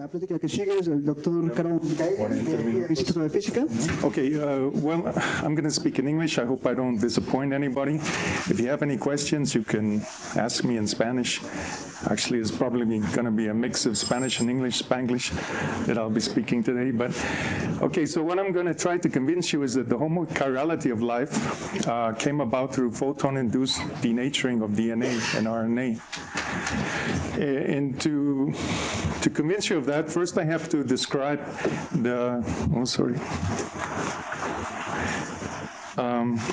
plática que sigue es el doctor Carlos del Instituto de Física. Okay, well, I'm going to speak in English. I hope I don't disappoint anybody. If you have any questions, you can ask me in Spanish. Actually, it's probably going to be a mix of Spanish and English, Spanglish, that I'll be speaking today. But, okay, so what I'm going to try to convince you is that the homochirality of life came about through photon-induced denaturing of DNA and RNA. And to convince you of that, first I have to describe the,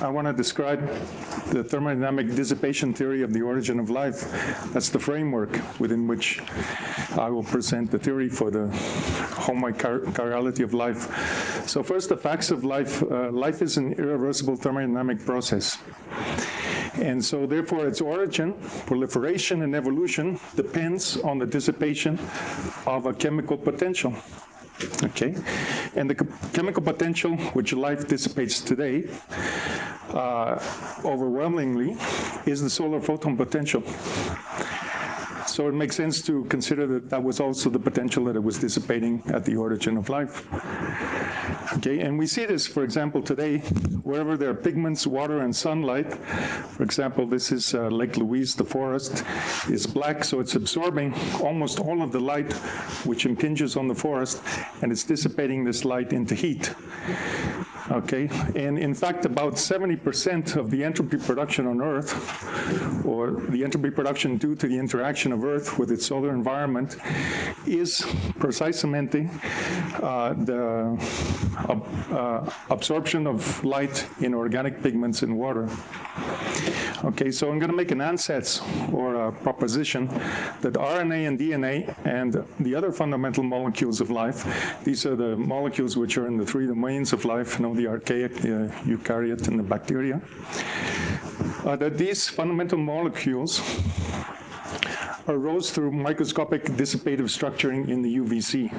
I want to describe the thermodynamic dissipation theory of the origin of life. That's the framework within which I will present the theory for the homochirality of life. So first, the facts of life. Life is an irreversible thermodynamic process. And so therefore its origin, proliferation, and evolution depends on the dissipation of a chemical potential. Okay, and the chemical potential which life dissipates today, overwhelmingly, is the solar photon potential. So it makes sense to consider that that was also the potential that it was dissipating at the origin of life. Okay, and we see this, for example, today, wherever there are pigments, water, and sunlight. For example, this is Lake Louise, the forest is black, so it's absorbing almost all of the light which impinges on the forest, and it's dissipating this light into heat. Okay, and in fact, about 70% of the entropy production on Earth, or the entropy production due to the interaction of Earth with its solar environment, is precisamente the absorption of light in organic pigments in water. Okay, so I'm going to make an ansatz, or a proposition, that RNA and DNA and the other fundamental molecules of life, these are the molecules which are in the three domains of life, the archaic, the eukaryote, and the bacteria, that these fundamental molecules arose through microscopic dissipative structuring in the UVC.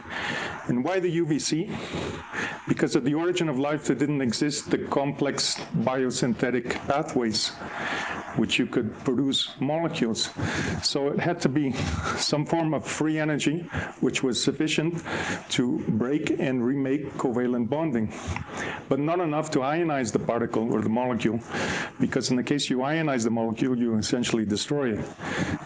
And why the UVC? Because at the origin of life, there didn't exist the complex biosynthetic pathways which you could produce molecules. So it had to be some form of free energy which was sufficient to break and remake covalent bonding, but not enough to ionize the particle or the molecule, because in the case you ionize the molecule, you essentially destroy it.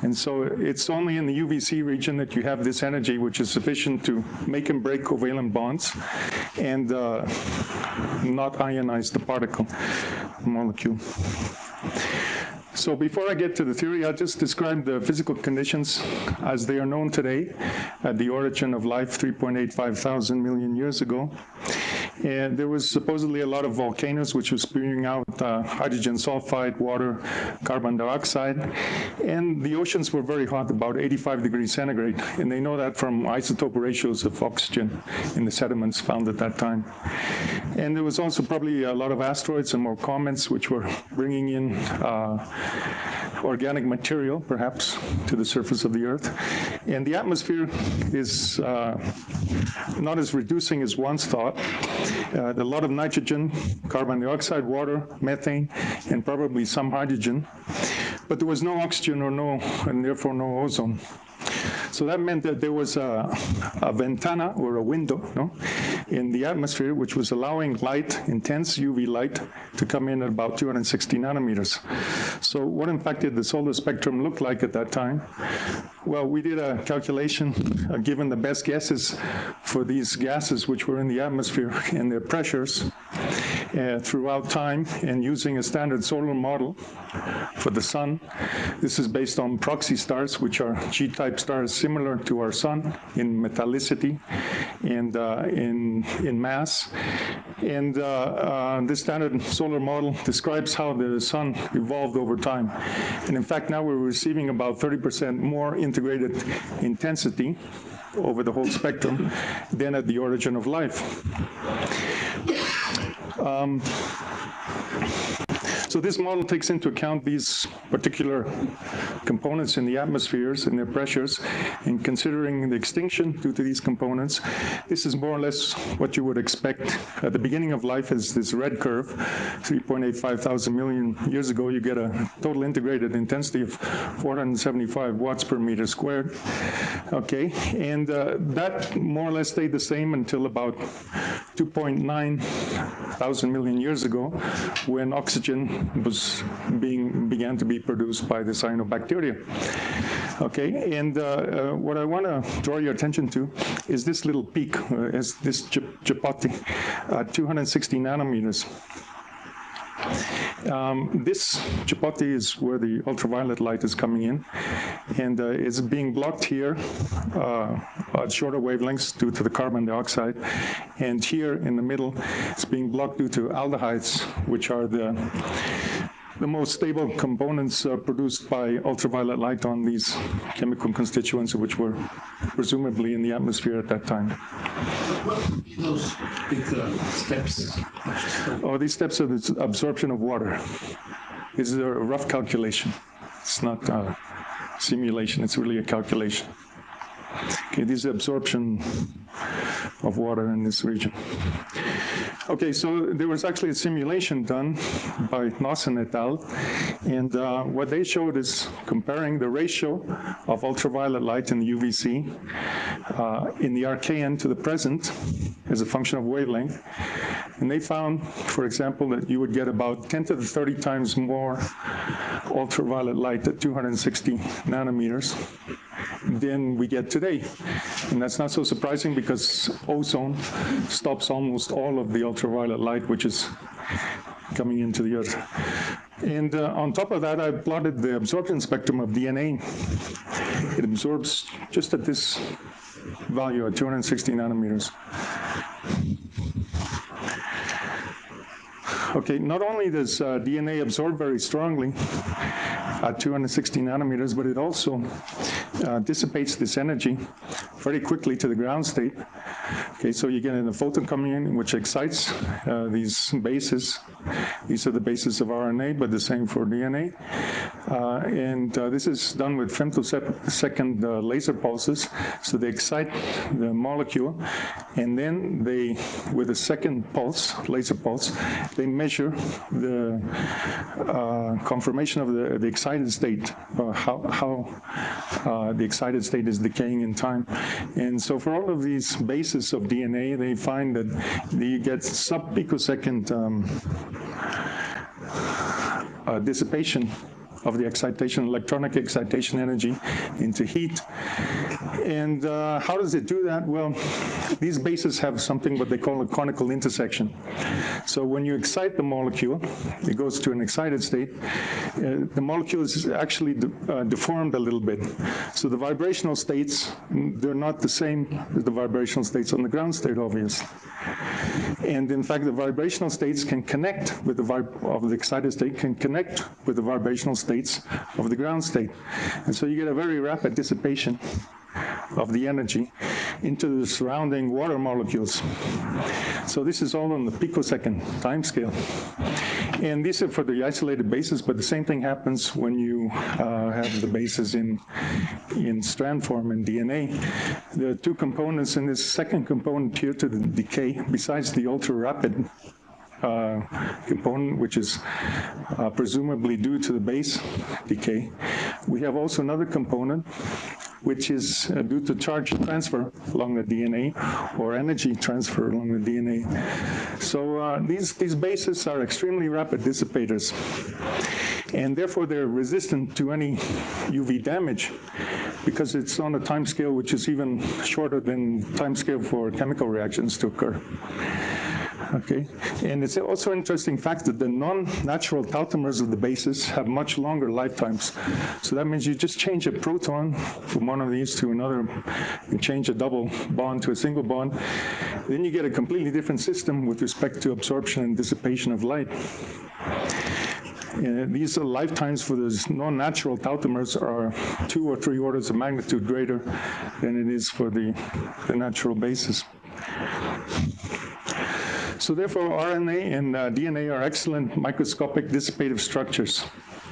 And so it's only in the UVC region that you have this energy which is sufficient to make and break covalent bonds and not ionize the particle, molecule. So before I get to the theory, I'll just describe the physical conditions as they are known today at the origin of life 3.85 thousand million years ago. And there was supposedly a lot of volcanoes which were spewing out hydrogen sulfide, water, carbon dioxide, and the oceans were very hot, about 85 degrees centigrade, and they know that from isotope ratios of oxygen in the sediments found at that time. And there was also probably a lot of asteroids and more comets which were bringing in organic material, perhaps, to the surface of the Earth. And the atmosphere is not as reducing as once thought. A lot of nitrogen, carbon dioxide, water, methane, and probably some hydrogen. But there was no oxygen and therefore no ozone. So that meant that there was a ventana, or a window, in the atmosphere, which was allowing light, intense UV light, to come in at about 260 nanometers. So what, in fact, did the solar spectrum look like at that time? Well, we did a calculation, given the best guesses for these gases which were in the atmosphere and their pressures throughout time, and using a standard solar model for the sun. This is based on proxy stars, which are G-type stars similar to our sun in metallicity and in mass. And this standard solar model describes how the sun evolved over time. And in fact, now we're receiving about 30% more integrated intensity over the whole spectrum than at the origin of life. So this model takes into account these particular components in the atmospheres and their pressures, and considering the extinction due to these components, this is more or less what you would expect at the beginning of life. Is this red curve, 3.85 thousand million years ago, you get a total integrated intensity of 475 watts per meter squared. Okay, and that more or less stayed the same until about 2.9 thousand million years ago, when oxygen began to be produced by the cyanobacteria. Okay, and what I want to draw your attention to is this little peak, is this Chapati, 260 nanometers. This Chapati is where the ultraviolet light is coming in, and it's being blocked here at shorter wavelengths due to the carbon dioxide, and here in the middle it's being blocked due to aldehydes, which are the most stable components produced by ultraviolet light on these chemical constituents, which were presumably in the atmosphere at that time. What are those big steps? Oh, these steps are the absorption of water. This is a rough calculation. It's not a simulation, it's really a calculation. Okay, this is absorption of water in this region. Okay, so there was actually a simulation done by Nossen et al. And what they showed is comparing the ratio of ultraviolet light in the UVC in the Archean to the present as a function of wavelength. And they found, for example, that you would get about 10 to the 30 times more ultraviolet light at 260 nanometers than we get today. And that's not so surprising because ozone stops almost all of the ultraviolet light which is coming into the Earth. And on top of that, I plotted the absorption spectrum of DNA. It absorbs just at this value at 260 nanometers. Okay, not only does DNA absorb very strongly at 260 nanometers, but it also dissipates this energy very quickly to the ground state. Okay, so you get a photon coming in, which excites these bases. These are the bases of RNA, but the same for DNA. And this is done with femtosecond laser pulses. So they excite the molecule, and then they, with a second pulse, laser pulse, they measure the conformation of the excited state, how the excited state is decaying in time. And so for all of these bases of DNA, they find that you get sub-picosecond dissipation of the excitation, electronic excitation energy into heat. And how does it do that? Well, these bases have something what they call a conical intersection. So when you excite the molecule, it goes to an excited state, the molecule is actually deformed a little bit. So the vibrational states, they're not the same as the vibrational states on the ground state, obviously. And in fact, the vibrational states can connect with the excited state, can connect with the vibrational states of the ground state. And so you get a very rapid dissipation of the energy into the surrounding water molecules. So this is all on the picosecond time scale. And these are for the isolated bases, but the same thing happens when you have the bases in strand form in DNA. There are two components in this second component here to the decay, besides the ultra-rapid component, which is presumably due to the base decay. We have also another component which is due to charge transfer along the DNA or energy transfer along the DNA. So these bases are extremely rapid dissipators, and therefore they're resistant to any UV damage because it's on a time scale which is even shorter than time scale for chemical reactions to occur. Okay, and it's also an interesting fact that the non-natural tautomers of the bases have much longer lifetimes. So that means you just change a proton from one of these to another, you change a double bond to a single bond, then you get a completely different system with respect to absorption and dissipation of light. These lifetimes for those non-natural tautomers are 2 or 3 orders of magnitude greater than it is for the natural bases. So therefore, RNA and DNA are excellent microscopic dissipative structures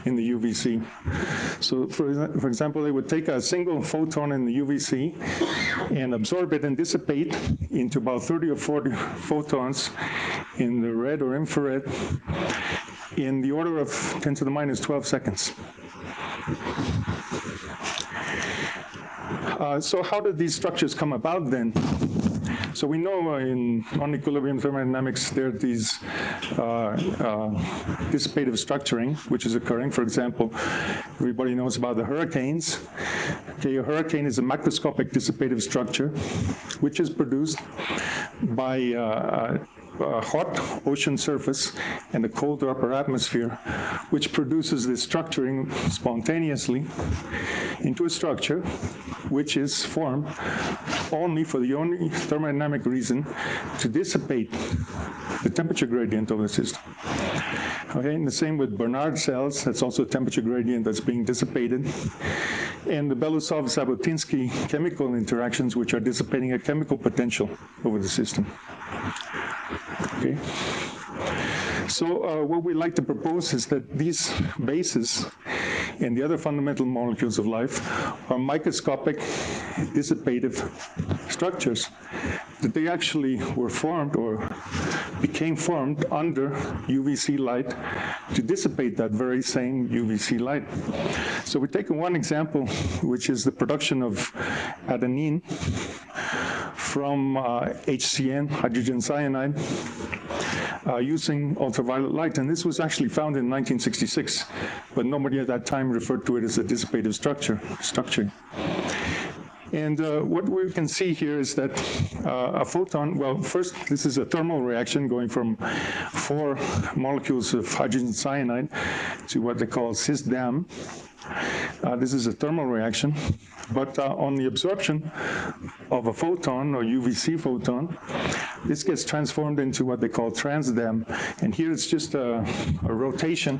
in the UVC. So for example, they would take a single photon in the UVC and absorb it and dissipate into about 30 or 40 photons in the red or infrared in the order of 10 to the minus 12 seconds. So how did these structures come about then? So we know in non-equilibrium thermodynamics there are these dissipative structuring, which is occurring. For example, everybody knows about the hurricanes. Okay, a hurricane is a macroscopic dissipative structure, which is produced by a hot ocean surface and a colder upper atmosphere, which produces this structuring spontaneously into a structure which is formed only for the only thermodynamic reason to dissipate the temperature gradient of the system. Okay, and the same with Barnard cells, that's also a temperature gradient that's being dissipated. And the Belousov-Zhabotinsky chemical interactions, which are dissipating a chemical potential over the system. Okay. So what we like to propose is that these bases and the other fundamental molecules of life are microscopic dissipative structures, that they actually were formed or became formed under UVC light to dissipate that very same UVC light. So we're taking one example, which is the production of adenine from HCN, hydrogen cyanide, using ultraviolet light. And this was actually found in 1966, but nobody at that time referred to it as a dissipative structure. And what we can see here is that a photon, well, first, this is a thermal reaction going from 4 molecules of hydrogen cyanide to what they call cis-DAM. This is a thermal reaction, but on the absorption of a photon or UVC photon, this gets transformed into what they call trans-DAM. And here it's just a rotation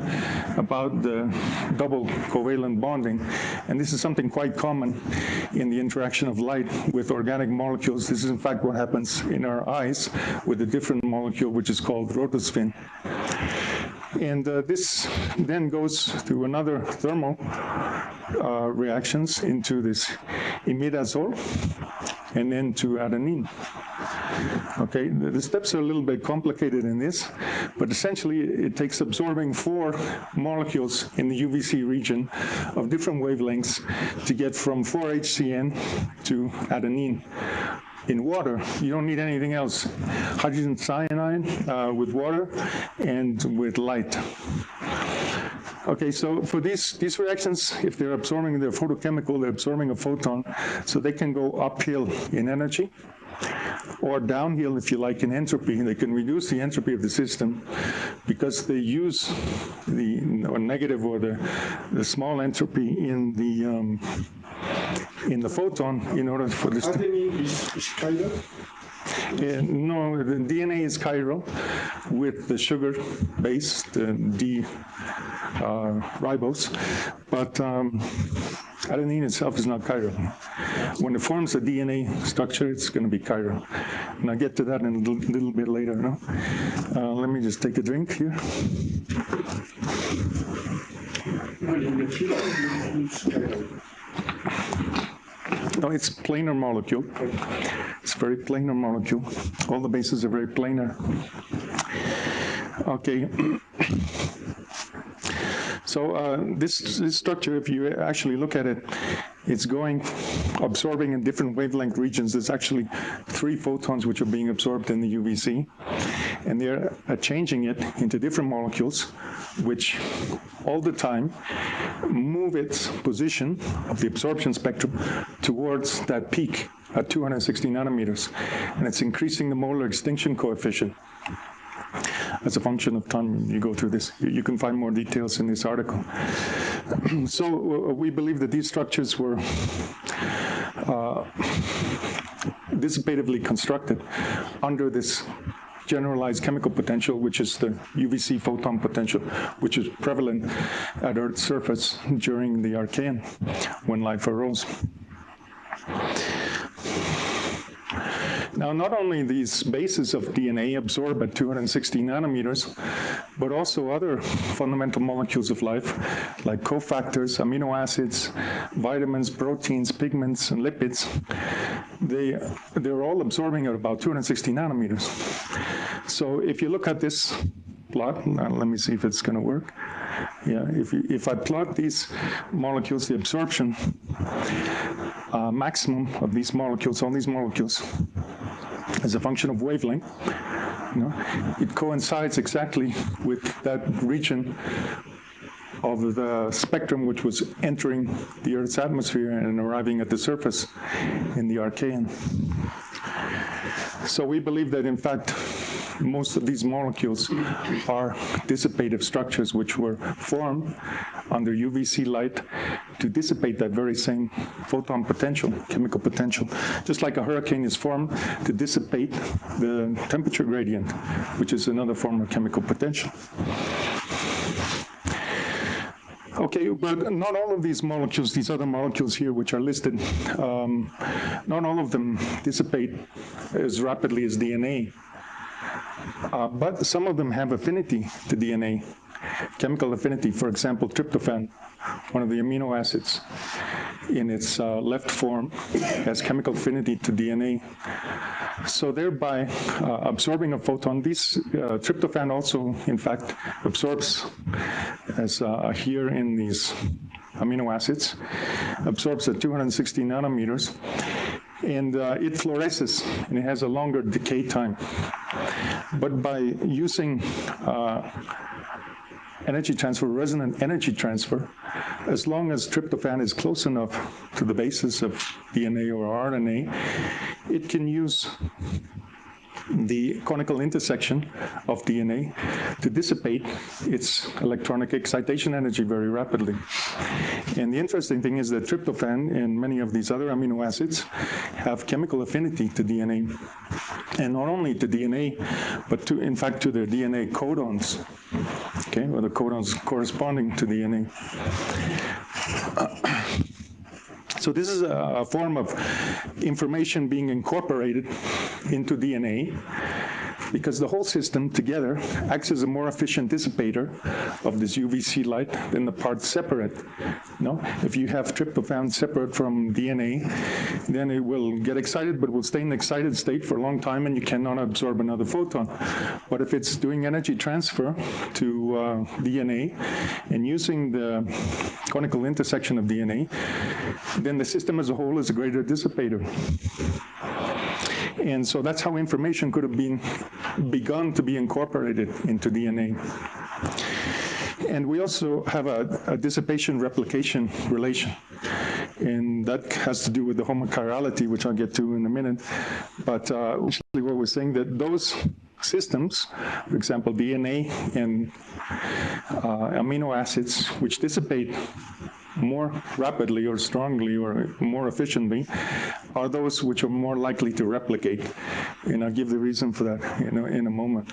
about the double covalent bonding. And this is something quite common in the interaction of light with organic molecules. This is in fact what happens in our eyes with a different molecule, which is called rhodospin. And this then goes through another thermal reactions into this imidazole and then to adenine. Okay, the steps are a little bit complicated in this, but essentially it takes absorbing 4 molecules in the UVC region of different wavelengths to get from 4-HCN to adenine. In water, you don't need anything else. Hydrogen cyanide with water and with light. Okay, so for these reactions, if they're absorbing, they're photochemical, they're absorbing a photon, so they can go uphill in energy, or downhill, if you like, in entropy. They can reduce the entropy of the system because they use the negative or the small entropy in the photon in order for this to... Is chiral? No, the DNA is chiral with the sugar base, the D ribose, but adenine itself is not chiral. When it forms a DNA structure, it's going to be chiral. And I'll get to that in a little bit later. No? Let me just take a drink here. Well, in the field, you use chiral. No, it's planar molecule. It's a very planar molecule. All the bases are very planar. Okay. So this structure, if you actually look at it, it's absorbing in different wavelength regions. There's actually 3 photons which are being absorbed in the UVC, and they're changing it into different molecules, which all the time move its position of the absorption spectrum towards that peak at 260 nanometers, and it's increasing the molar extinction coefficient. As a function of time, you go through this. You can find more details in this article. So we believe that these structures were dissipatively constructed under this generalized chemical potential, which is the UVC photon potential, which is prevalent at Earth's surface during the Archean, when life arose. Now, not only these bases of DNA absorb at 260 nanometers, but also other fundamental molecules of life, like cofactors, amino acids, vitamins, proteins, pigments, and lipids, they're all absorbing at about 260 nanometers. So if you look at this plot, let me see if it's going to work. Yeah, if I plot these molecules, the absorption maximum of these molecules, all these molecules, as a function of wavelength, it coincides exactly with that region of the spectrum which was entering the Earth's atmosphere and arriving at the surface in the Archean. So we believe that, in fact, most of these molecules are dissipative structures which were formed under UVC light to dissipate that very same photon potential, chemical potential. Just like a hurricane is formed to dissipate the temperature gradient, which is another form of chemical potential. Okay, but not all of these molecules, these other molecules here which are listed, not all of them dissipate as rapidly as DNA. But some of them have affinity to DNA, chemical affinity. For example, tryptophan, one of the amino acids, in its left form, has chemical affinity to DNA. So thereby absorbing a photon, tryptophan also, in fact, absorbs, as here in these amino acids, absorbs at 260 nanometers. And it fluoresces, and it has a longer decay time. But by using energy transfer, resonant energy transfer, as long as tryptophan is close enough to the basis of DNA or RNA, it can use the conical intersection of DNA to dissipate its electronic excitation energy very rapidly. And the interesting thing is that tryptophan and many of these other amino acids have chemical affinity to DNA. And not only to DNA, but in fact to their DNA codons, okay, or the codons corresponding to DNA. So this is a form of information being incorporated into DNA, because the whole system together acts as a more efficient dissipator of this UVC light than the parts separate. If you have tryptophan separate from DNA, then it will get excited, but will stay in the excited state for a long time, and you cannot absorb another photon. But if it's doing energy transfer to DNA and using the conical intersection of DNA, then the system as a whole is a greater dissipator. And so that's how information could have begun to be incorporated into DNA. And we also have a dissipation-replication relation. And that has to do with the homochirality, which I'll get to in a minute. But actually what we're saying, that those systems, for example, DNA and amino acids, which dissipate more rapidly or strongly or more efficiently, are those which are more likely to replicate. And I'll give the reason for that in a moment.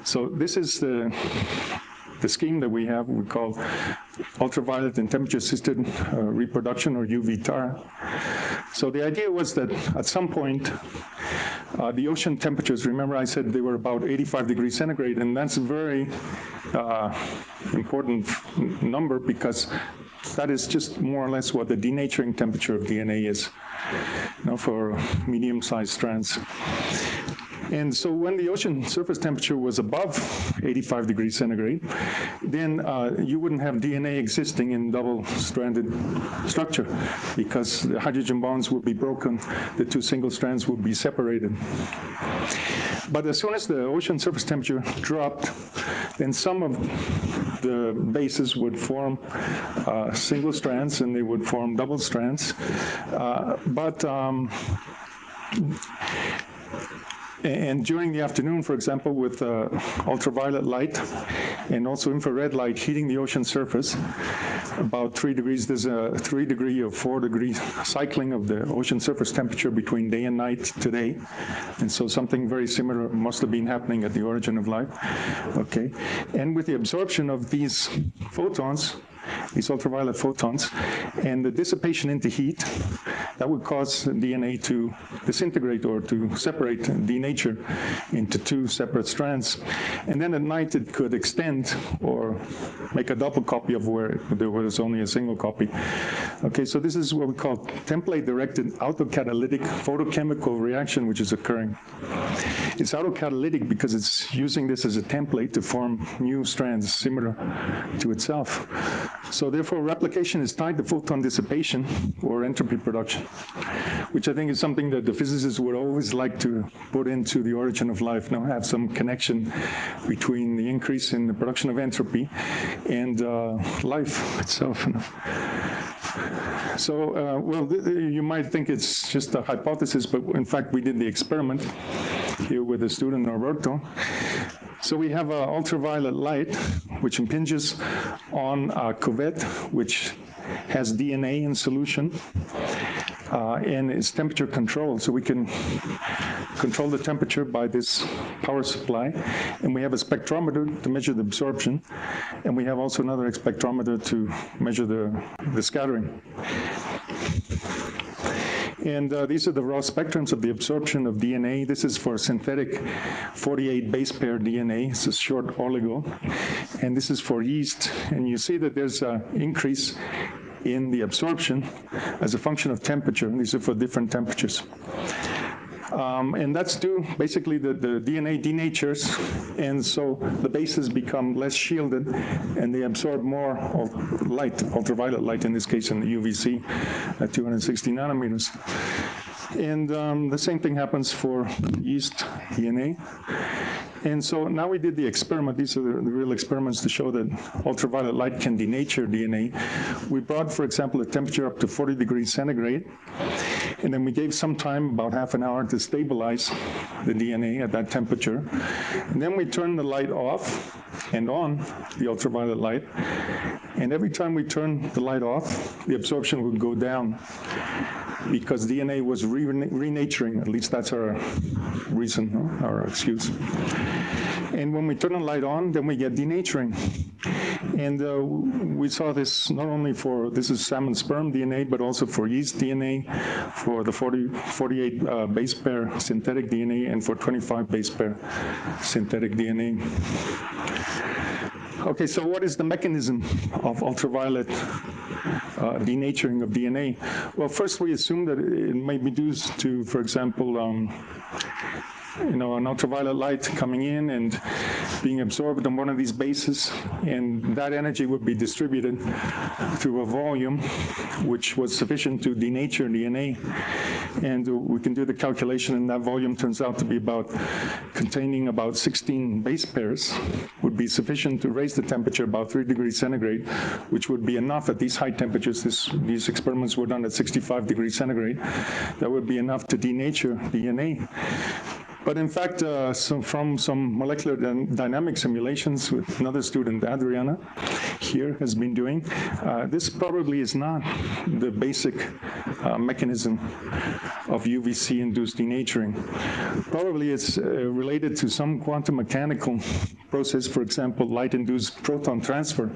So this is the scheme that we have, we call ultraviolet and temperature-assisted reproduction, or UV-TAR. So the idea was that at some point, the ocean temperatures, remember I said they were about 85 degrees centigrade, and that's a very important number, because that is just more or less what the denaturing temperature of DNA is, for medium-sized strands. And so when the ocean surface temperature was above 85 degrees centigrade, then you wouldn't have DNA existing in double-stranded structure, because the hydrogen bonds would be broken, the two single strands would be separated. But as soon as the ocean surface temperature dropped, then some of the bases would form single strands, and they would form double strands. And during the afternoon, for example, with ultraviolet light and also infrared light heating the ocean surface, about 3 degrees, there's a 3-degree or 4-degree cycling of the ocean surface temperature between day and night today. And so something very similar must have been happening at the origin of life. Okay. And with the absorption of these photons, these ultraviolet photons, and the dissipation into heat, that would cause DNA to disintegrate or to separate, denature into two separate strands. And then at night it could extend or make a double copy of where there was only a single copy. Okay, so this is what we call template-directed autocatalytic photochemical reaction, which is occurring. It's autocatalytic because it's using this as a template to form new strands similar to itself. So therefore, replication is tied to photon dissipation or entropy production, which I think is something that the physicists would always like to put into the origin of life, now have some connection between the increase in the production of entropy and life itself. So, well, you might think it's just a hypothesis, but in fact, we did the experiment here with the student Norberto. So we have ultraviolet light, which impinges on a cuvette, which has DNA in solution, and it's temperature controlled. So we can control the temperature by this power supply. And we have a spectrometer to measure the absorption. And we have also another spectrometer to measure the scattering. And these are the raw spectrums of the absorption of DNA. This is for synthetic 48 base pair DNA. It's a short oligo. And this is for yeast. And you see that there's an increase in the absorption as a function of temperature. And these are for different temperatures. And that's due, basically, the DNA denatures, and so the bases become less shielded, and they absorb more light, ultraviolet light, in this case in the UVC at 260 nanometers. And the same thing happens for yeast DNA. And so now we did the experiment. These are the real experiments to show that ultraviolet light can denature DNA. We brought, for example, a temperature up to 40 degrees centigrade, and then we gave some time, about half an hour, to stabilize the DNA at that temperature. And then we turned the light off and on, the ultraviolet light. And every time we turned the light off, the absorption would go down because DNA was renaturing. At least that's our reason, our excuse. And when we turn the light on, then we get denaturing. And we saw this not only for, this is salmon sperm DNA, but also for yeast DNA, for the 48 base pair synthetic DNA, and for 25 base pair synthetic DNA. Okay, so what is the mechanism of ultraviolet denaturing of DNA? Well, first we assume that it may be due to, for example, an ultraviolet light coming in and being absorbed on one of these bases, and that energy would be distributed through a volume which was sufficient to denature DNA. And we can do the calculation, and that volume turns out to be containing about 16 base pairs, would be sufficient to raise the temperature about 3 degrees centigrade, which would be enough at these high temperatures. These experiments were done at 65 degrees centigrade. That would be enough to denature DNA. But in fact, from some molecular dynamic simulations with another student, Adriana, here has been doing, this probably is not the basic mechanism of UVC-induced denaturing. Probably it's related to some quantum mechanical process, for example, light-induced proton transfer.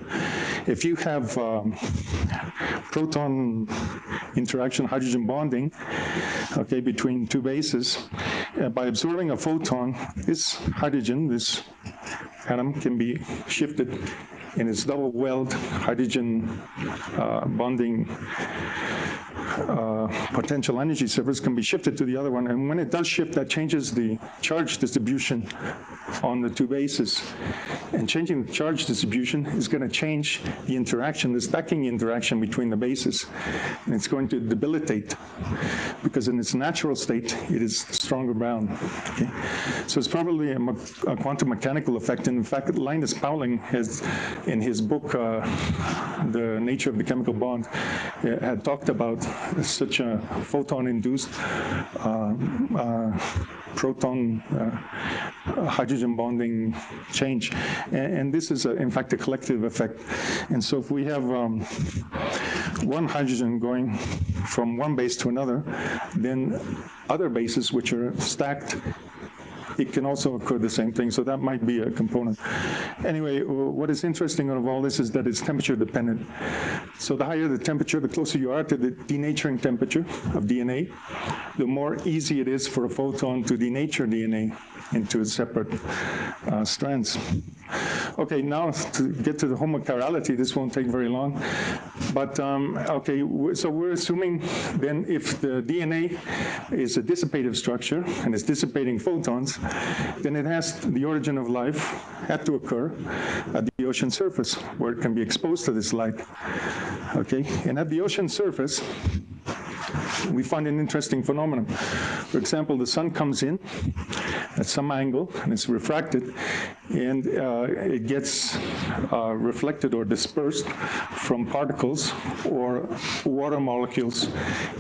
If you have proton interaction, hydrogen bonding, okay, between two bases, by absorbing a photon, this hydrogen, this atom, can be shifted in its double-weld hydrogen bonding potential energy surface can be shifted to the other one. And when it does shift, that changes the charge distribution on the two bases. And changing the charge distribution is going to change the interaction, the stacking interaction between the bases. And it's going to debilitate, because in its natural state, it is stronger bound. Okay? So it's probably a quantum mechanical effect. And in fact, Linus Pauling has, in his book, The Nature of the Chemical Bond, had talked about such a photon-induced proton hydrogen bonding change. And this is, in fact, a collective effect. And so if we have one hydrogen going from one base to another, then other bases which are stacked it can also occur the same thing, so that might be a component. Anyway, what is interesting out of all this is that it's temperature dependent. So the higher the temperature, the closer you are to the denaturing temperature of DNA, the more easy it is for a photon to denature DNA into its separate strands. Okay, now to get to the homochirality, this won't take very long. But, okay, so we're assuming then if the DNA is a dissipative structure and it's dissipating photons, then it has, the origin of life had to occur at the ocean surface where it can be exposed to this light. Okay, and at the ocean surface, we find an interesting phenomenon. For example, the sun comes in at some angle and it's refracted, and it gets reflected or dispersed from particles or water molecules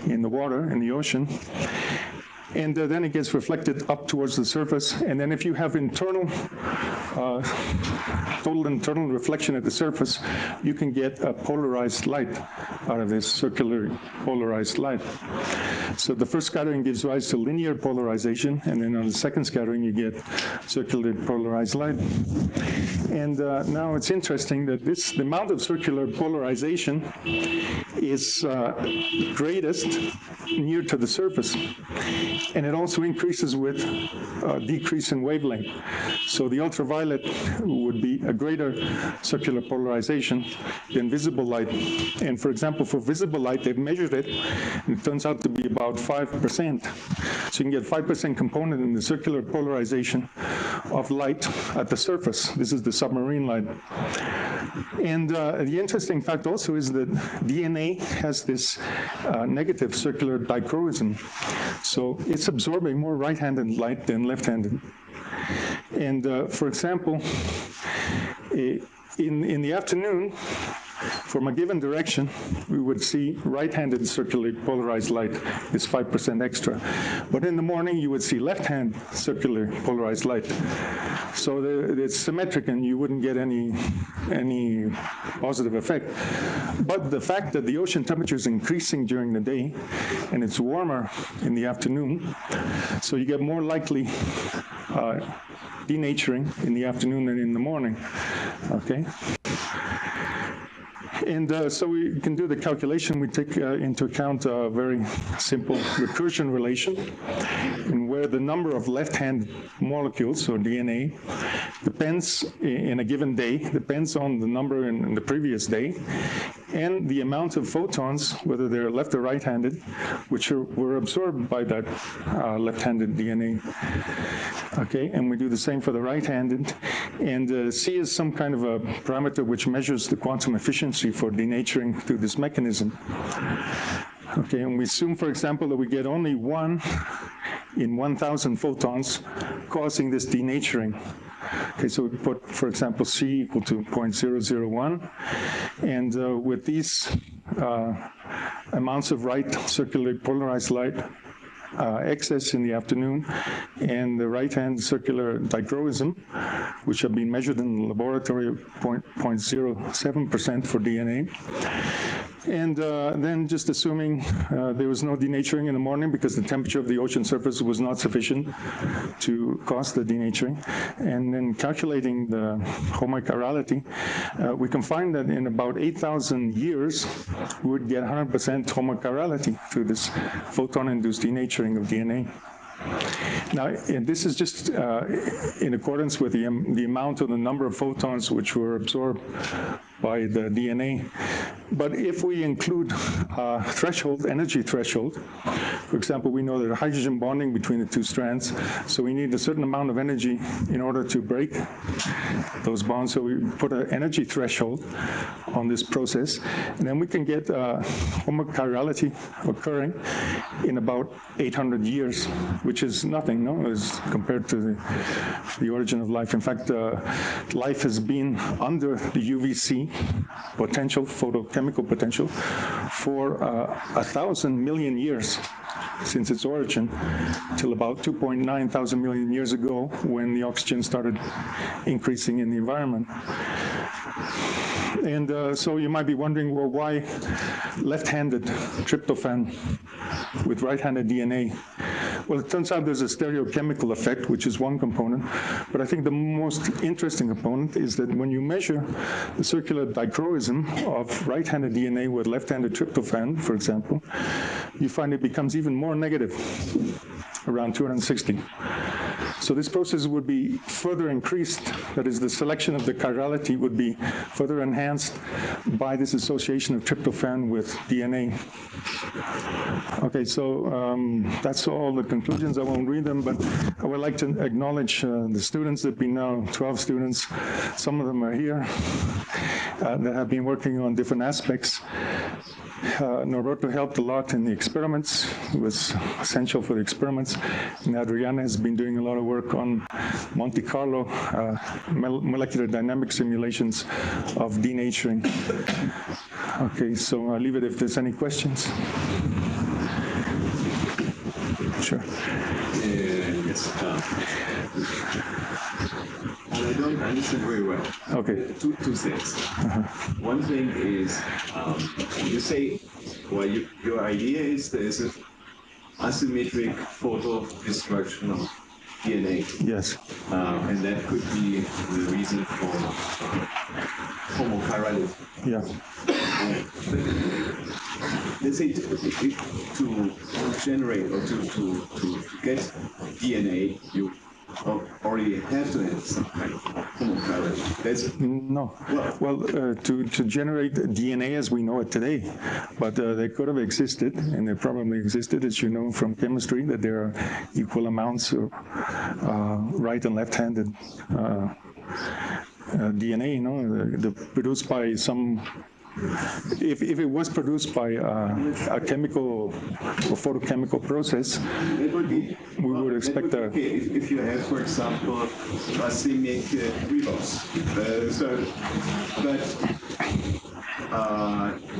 in the water, in the ocean. And then it gets reflected up towards the surface. And then if you have internal, total internal reflection at the surface, you can get a polarized light out of this circular polarized light. So the first scattering gives rise to linear polarization, and then on the second scattering you get circular polarized light. And now it's interesting that the amount of circular polarization is greatest near to the surface. And it also increases with a decrease in wavelength. So the ultraviolet would be a greater circular polarization than visible light. And for example, for visible light, they've measured it, and it turns out to be about 5%. So you can get 5% component in the circular polarization of light at the surface. This is the submarine light. And the interesting fact also is that DNA has this negative circular dichroism. So it's absorbing more right-handed light than left-handed. And for example, in the afternoon, from a given direction, we would see right-handed circularly polarized light is 5% extra. But in the morning, you would see left-hand circular polarized light. So it's symmetric, and you wouldn't get any positive effect. But the fact that the ocean temperature is increasing during the day, and it's warmer in the afternoon, so you get more likely denaturing in the afternoon than in the morning, okay? And so we can do the calculation. We take into account a very simple recursion relation, in where the number of left-hand molecules, or DNA, depends in a given day, depends on the number in the previous day, and the amount of photons, whether they're left or right-handed, which were absorbed by that left-handed DNA. Okay, and we do the same for the right-handed. And C is some kind of a parameter which measures the quantum efficiency for denaturing through this mechanism. Okay, and we assume, for example, that we get only 1 in 1,000 photons causing this denaturing. Okay, so we put, for example, C equal to 0.001, and with these amounts of right circularly polarized light, excess in the afternoon, and the right-hand circular dichroism, which have been measured in the laboratory of 0.07% for DNA. And then just assuming there was no denaturing in the morning because the temperature of the ocean surface was not sufficient to cause the denaturing, and then calculating the homochirality, we can find that in about 8,000 years, we would get 100% homochirality through this photon-induced denaturing of DNA. Now, this is just in accordance with the amount of the number of photons which were absorbed by the DNA. But if we include threshold, energy threshold, for example, we know there's hydrogen bonding between the two strands, so we need a certain amount of energy in order to break those bonds. So we put an energy threshold on this process, and then we can get homochirality occurring in about 800 years, which is nothing, no, as compared to the origin of life. In fact, life has been under the UVC potential, photochemical potential, for 1,000 million years since its origin, till about 2.9 thousand million years ago, when the oxygen started increasing in the environment. And so you might be wondering, well, why left-handed tryptophan with right-handed DNA? Well, it turns out there's a stereochemical effect, which is one component, but I think the most interesting component is that when you measure the circular dichroism of right-handed DNA with left-handed tryptophan, for example, you find it becomes even more negative, around 260. So this process would be further increased, that is, the selection of the chirality would be further enhanced by this association of tryptophan with DNA. Okay, so that's all the conclusions. I won't read them, but I would like to acknowledge the students. There have been now 12 students. Some of them are here that have been working on different aspects. Norberto helped a lot in the experiments. It was essential for the experiments. And Adriana has been doing a lot of work on Monte Carlo molecular dynamic simulations of denaturing. Okay, so I'll leave it if there's any questions. Sure. Yes. I don't understand very well. Okay. Two things. One thing is, you say, well, your idea is there's an asymmetric photo destruction of DNA. Yes. And that could be the reason for homochirality. Yeah. Let's say to generate or to get DNA, you already have to have some kind of homochirality. That's no. Well, to generate DNA as we know it today, but they could have existed, and they probably existed, as you know from chemistry, that there are equal amounts of right and left-handed DNA, produced by some. If it was produced by a chemical or photochemical process, we would expect a. Okay, if you have, for example, racemic ribose.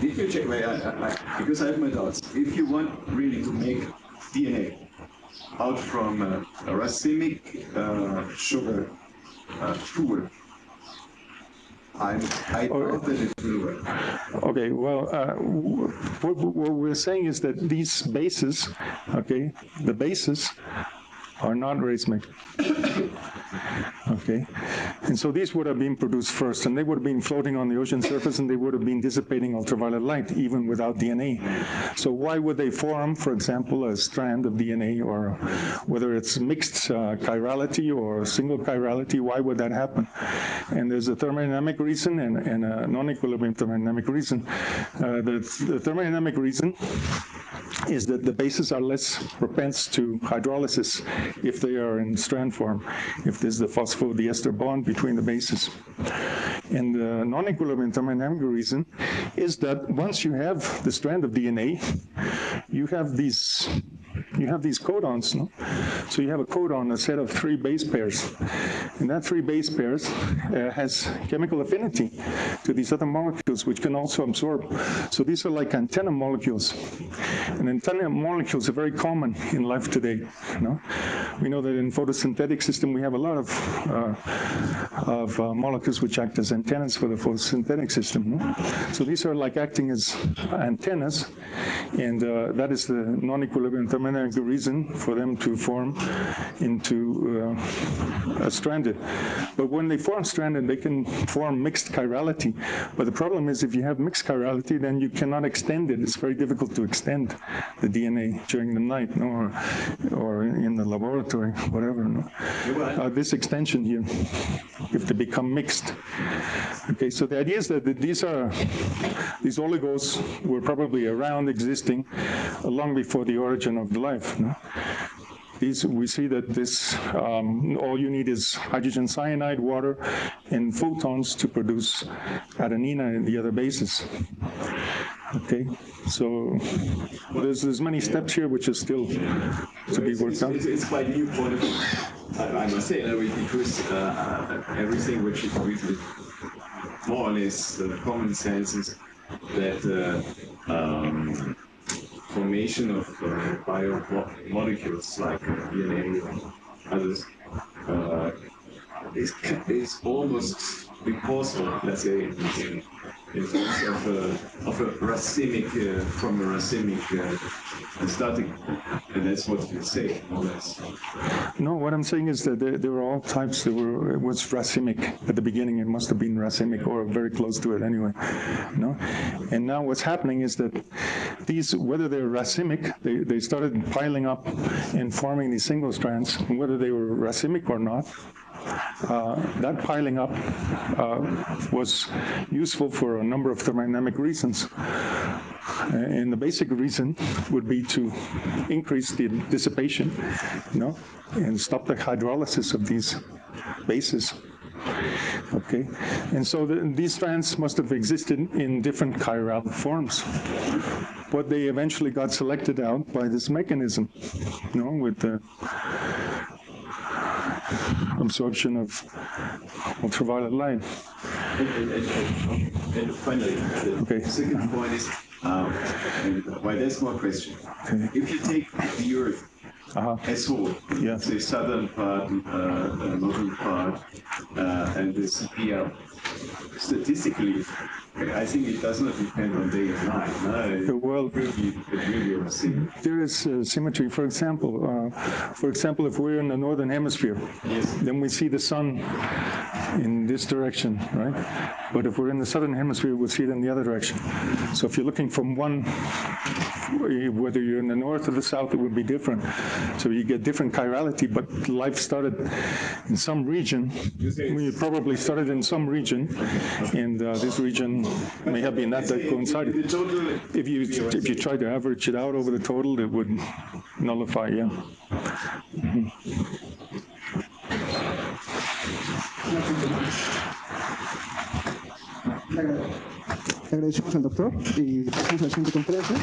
If you check, because I have my doubts, if you want really to make DNA out from a racemic sugar pool, I doubt that it will work. Okay, well, what we're saying is that these bases, okay, the bases are not racemic. Okay, and so these would have been produced first, and they would have been floating on the ocean surface, and they would have been dissipating ultraviolet light, even without DNA. So why would they form, for example, a strand of DNA, or whether it's mixed chirality or single chirality, why would that happen? And there's a thermodynamic reason and a non-equilibrium thermodynamic reason. The thermodynamic reason is that the bases are less propense to hydrolysis if they are in strand form, if there's the phosphodiester bond between the bases. And the non-equilibrium thermodynamic reason is that once you have the strand of DNA, you have these codons, no? So you have a codon, a set of 3 base pairs. And that 3 base pairs has chemical affinity to these other molecules, which can also absorb. So these are like antenna molecules. And antenna molecules are very common in life today. No? We know that in photosynthetic system, we have a lot of molecules which act as antennas for the photosynthetic system. No? So these are like acting as antennas, and that is the non-equilibrium thermodynamic reason for them to form into a stranded. But when they form stranded, they can form mixed chirality. But the problem is, if you have mixed chirality, then you cannot extend it. It's very difficult to extend the DNA during the night, no? or in the laboratory, whatever. No? This extension here, if they become mixed. Okay, so the idea is that these oligos were probably around existing long before the origin of the life. No? We see that this, all you need is hydrogen cyanide, water, and photons to produce adenine and the other bases. Okay, so there's many steps here which is still to be worked out. It's quite new point of view, I must say, because everything which is really more or less common sense is that formation of biomolecules like DNA or others is almost impossible, let's say, in in terms of a racemic, from a racemic starting, and that's what you say, more or less. No, what I'm saying is that there were all types. It was racemic at the beginning. It must have been racemic or very close to it anyway. No, and now what's happening is that these, whether they're racemic, they started piling up and forming these single strands, and whether they were racemic or not. That piling up was useful for a number of thermodynamic reasons. And the basic reason would be to increase the dissipation, and stop the hydrolysis of these bases. Okay, and so these strands must have existed in different chiral forms, but they eventually got selected out by this mechanism, with the absorption of ultraviolet light. And finally, the second point is, why there's more question. Okay. If you take the Earth as whole, the southern part, northern part, and the CPL, statistically, I think it does not depend on day and night. No? Well, there is symmetry. For example, if we're in the northern hemisphere, then we see the sun in this direction, right? But if we're in the southern hemisphere, we'll see it in the other direction. So if you're looking from one, whether you're in the north or the south, it would be different. So you get different chirality, but life started in some region. We probably started in some region, and this region may have been that coincided. If you try to average it out over the total, it would nullify, Mm-hmm. Le agradecemos al doctor y pasamos a la siguiente conferencia.